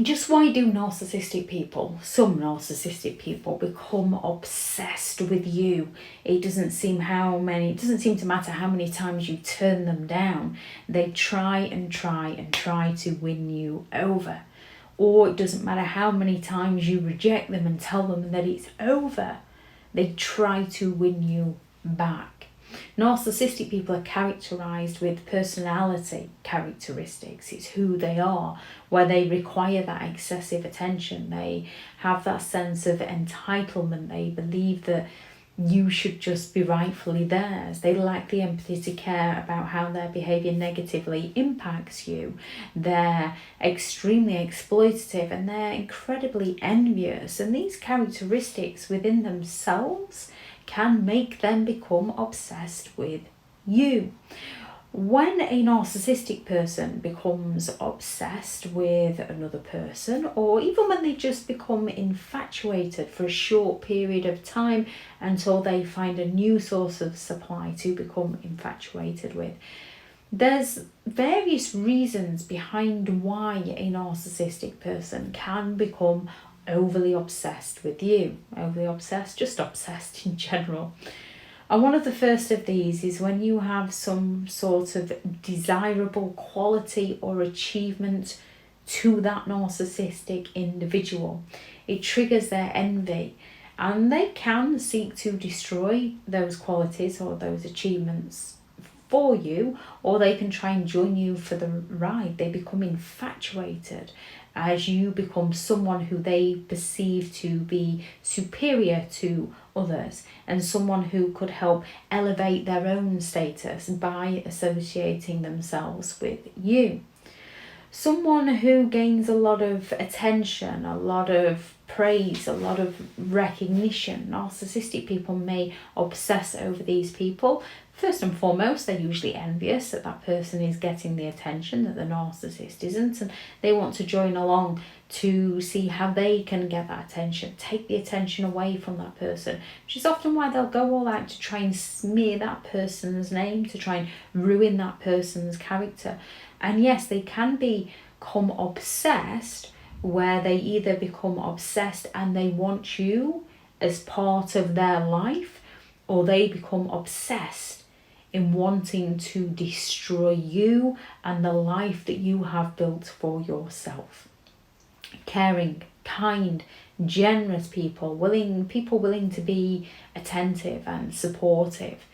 just why do some narcissistic people become obsessed with you? It doesn't seem to matter how many times you turn them down. They try and try and try to win you over. Or it doesn't matter how many times you reject them and tell them that it's over. They try to win you back. Narcissistic people are characterised with personality characteristics. It's who they are, where they require that excessive attention. They have that sense of entitlement. They believe that you should just be rightfully theirs. They lack the empathy to care about how their behaviour negatively impacts you. They're extremely exploitative and they're incredibly envious. And these characteristics within themselves can make them become obsessed with you. When a narcissistic person becomes obsessed with another person, or even when they just become infatuated for a short period of time until they find a new source of supply to become infatuated with, there's various reasons behind why a narcissistic person can become overly obsessed with you. Overly obsessed, just obsessed in general. And one of the first of these is when you have some sort of desirable quality or achievement to that narcissistic individual. It triggers their envy, and they can seek to destroy those qualities or those achievements for you, or they can try and join you for the ride. They become infatuated as you become someone who they perceive to be superior to others and someone who could help elevate their own status by associating themselves with you. Someone who gains a lot of attention, a lot of praise, a lot of recognition. Narcissistic people may obsess over these people. First and foremost, they're usually envious that that person is getting the attention that the narcissist isn't, and they want to join along to see how they can get that attention, take the attention away from that person, which is often why they'll go all out to try and smear that person's name, to try and ruin that person's character. And yes, they can become obsessed, where they either become obsessed and they want you as part of their life, or they become obsessed in wanting to destroy you and the life that you have built for yourself. Caring, kind, generous people willing to be attentive and supportive.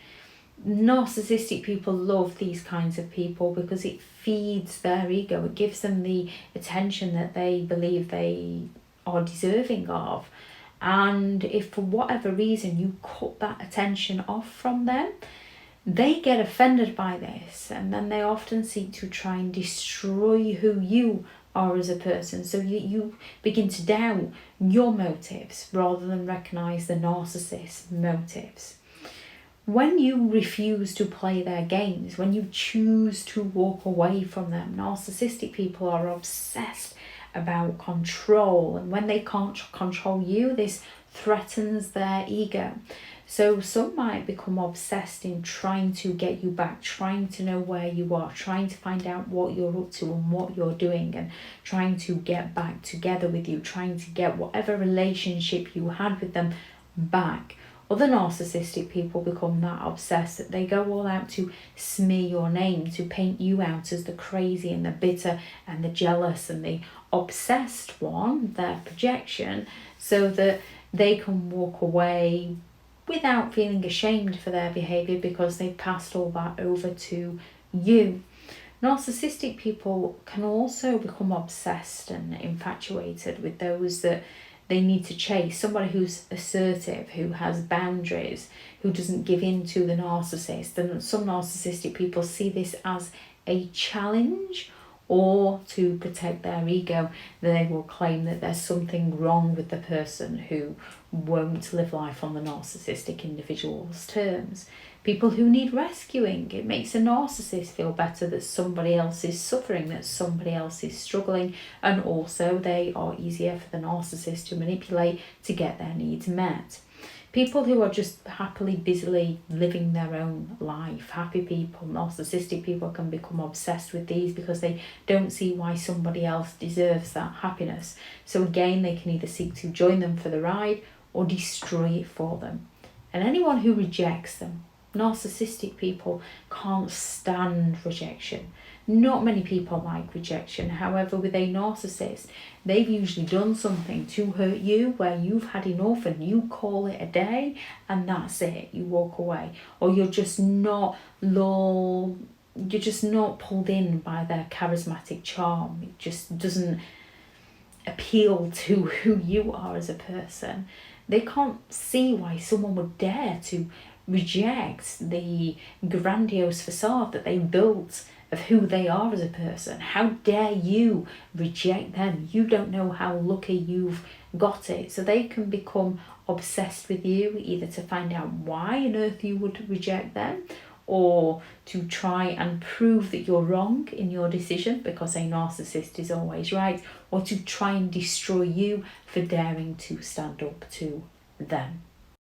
Narcissistic people love these kinds of people because it feeds their ego. It gives them the attention that they believe they are deserving of. And if for whatever reason you cut that attention off from them, they get offended by this, and then they often seek to try and destroy who you are as a person. So you begin to doubt your motives rather than recognise the narcissist's motives. When you refuse to play their games, when you choose to walk away from them, narcissistic people are obsessed about control, and when they can't control you, this threatens their ego. So some might become obsessed in trying to get you back, trying to know where you are, trying to find out what you're up to and what you're doing, and trying to get back together with you, trying to get whatever relationship you had with them back. Other narcissistic people become that obsessed that they go all out to smear your name, to paint you out as the crazy and the bitter and the jealous and the obsessed one, their projection, so that they can walk away without feeling ashamed for their behaviour because they've passed all that over to you. Narcissistic people can also become obsessed and infatuated with those that they need to chase. Somebody who's assertive, who has boundaries, who doesn't give in to the narcissist. And some narcissistic people see this as a challenge, or to protect their ego, they will claim that there's something wrong with the person who won't live life on the narcissistic individual's terms. People who need rescuing. It makes a narcissist feel better that somebody else is suffering, that somebody else is struggling, and also they are easier for the narcissist to manipulate to get their needs met. People who are just happily, busily living their own life, happy people, narcissistic people can become obsessed with these because they don't see why somebody else deserves that happiness. So again, they can either seek to join them for the ride or destroy it for them. And anyone who rejects them, narcissistic people can't stand rejection. Not many people like rejection. However, with a narcissist, they've usually done something to hurt you where you've had enough and you call it a day and that's it. You walk away. Or you're just not pulled in by their charismatic charm. It just doesn't appeal to who you are as a person. They can't see why someone would dare to reject the grandiose facade that they built of who they are as a person. How dare you reject them? You don't know how lucky you've got it. So they can become obsessed with you, either to find out why on earth you would reject them, or to try and prove that you're wrong in your decision, because a narcissist is always right, or to try and destroy you for daring to stand up to them.